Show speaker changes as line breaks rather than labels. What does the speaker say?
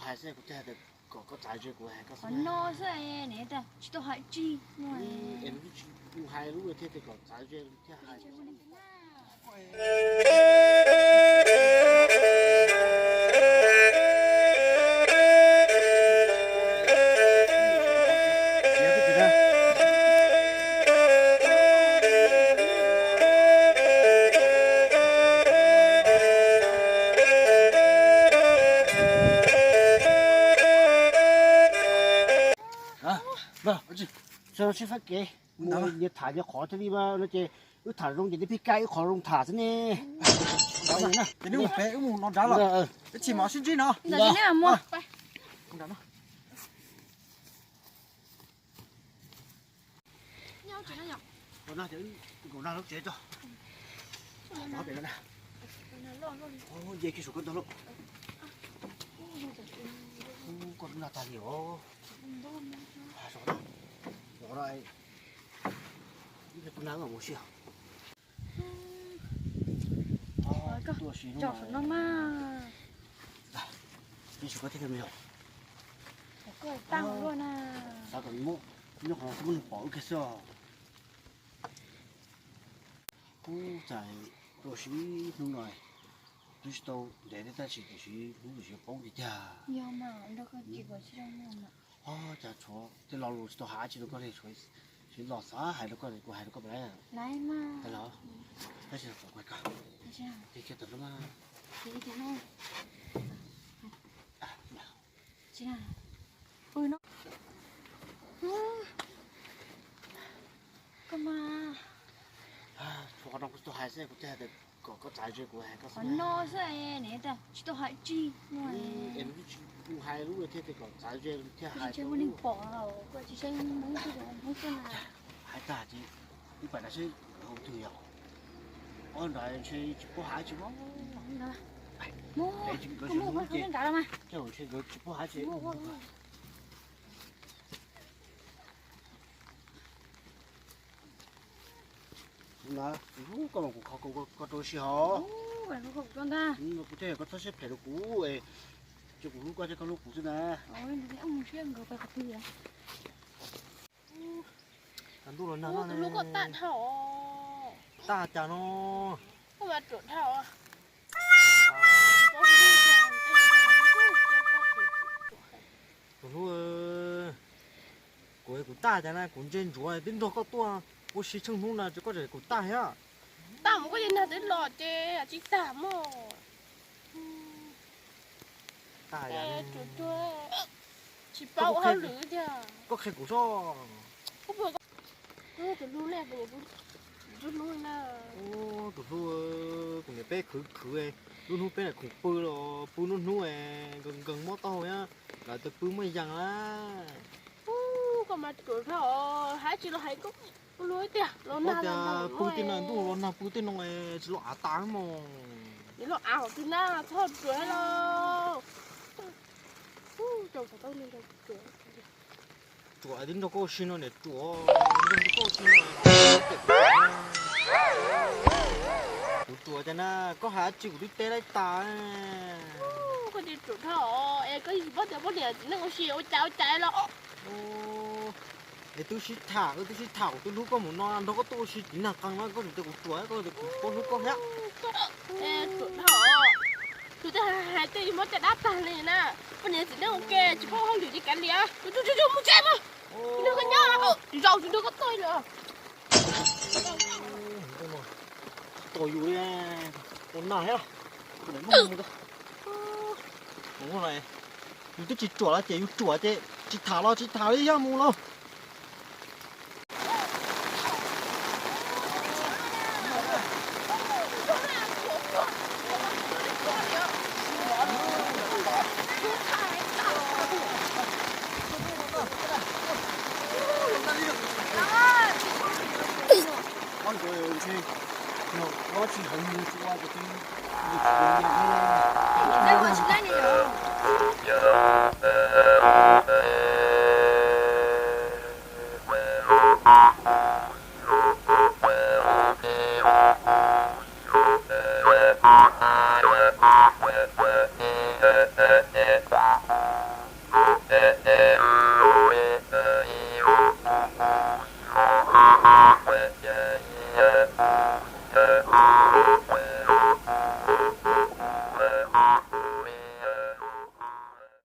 还是个的个在这个还个什么？nó
sẽ nè ta chỉ tôi hỏi chi ngoài
em cái hai lúc thế thì còn tại这这还。vâng, giờ sẽ phát cái như thả cho khó thế đi mà nó chơi cứ thả rong thì đi cái khó rong thả thế nè đó nè
cái nước bé cũng nó ra rồi cái chỉ máu xin chi nó
giờ thế nào mua
không đắn đâu
nhau chỉ nó nhọc
còn nào thì còn nào nó chế cho nó để nè ô dây cái số con đó luôn con nào ta hiểu rồi rồi cái con nào ở một xíu
chọc nó mà
đi số có thể làm được
cười tăng luôn à
sao còn mua nó họ không bỏ cái sao cũng tại đồ sĩ luôn rồi tôi đâu để ta chỉ cái gì cũng chỉ bông thì chả
nhiều mà nó có chỉ có chỉ nhiều mà
chả cho cái lò lụt tôi hái chỉ nó có thể chơi chỉ lò xá hay nó có thể hay nó có cái
này mà
cái đó cái gì phải quay cả thì cái tao nó mà
thì nó chị à ui nó cơ mà
cho nó tôi hái sẽ có thể có trái chơi của hay có
nó sẽ nè ta chỉ tôi hỏi chi ngoài
em cái hai lúc thế thì còn trái chơi thế hai
chơi muốn đi bỏ rồi có chỉ chơi muốn cái gì muốn cái nào
hai ta chỉ đi phải là chơi không thường nhiều ôn lại chơi chỉ có hai chỉ có
mua không nên cả đâu mà
cái hồi chơi chỉ có hai chỉ là có một có đôi xí hả?
Vậy nó không con ta.
Nó có thể có thắt xếp phải được cũ ấy, chứ cũ qua cho con lúc cũ thế này.
Ôi, nó ông chuyên người phải cái gì à?
Anh tu là nó
này. Lúc có tạt hảo.
Ta chả nó.
Không mà trộn hảo à?
Của ta chả này cũng trên chúa đến đó có tua. Cô xí chân hung là chỉ có thể của ta hả?
Ta không có gì nào đến lọt chứ, chỉ ta mà.
Ta
vậy. Chỉ bao hao lử chứ.
Có khi của cho.
Có vừa có. Tụi lu này về tụi lu nè.
Ô, tụi lu cũng bé khử ấy. Lu bé này cũng bự rồi, bự nó ấy, gần mót to nhá. Là tụi bự mấy dằng á.
Còn mà trộn hảo, hái chỉ là hái cúc. Lối tiệt, nó nào là
Putin là đủ nó Putin nó ấy chỉ lo táng mà.
Để lo ảo thì na thôi chuối lo. Trồng tao lên chuối.
Chuối đến đâu có xin nó để chuối, đến đâu có xin nó. Chuối cho nó có hạt chịu đi té lại ta.
Có đi chuột thọ, em có gì bắt được nó có xíu cháo trái lo.
Tôi xịt thảo tôi lúc có một non nó có tôi xịt chỉ là căng nó có được chuối có được có lúc có hết.
Chuột thọ, tôi ta hai tay mất chặt đáp tàn này nè, bây giờ chỉ nó ok chỉ có không được gì cả liền, tôi muốn chết mà, nó có nhá là rau chúng tôi có tôi nữa.
Tôi vui nè, con nào hết, đúng rồi, tôi chỉ chuột là chỉ thảo đi ra mua đâu. Con của tôi chơi nó chỉ hứng như chú qua cái
đây còn chỉ đây này rồi
Yeah.
à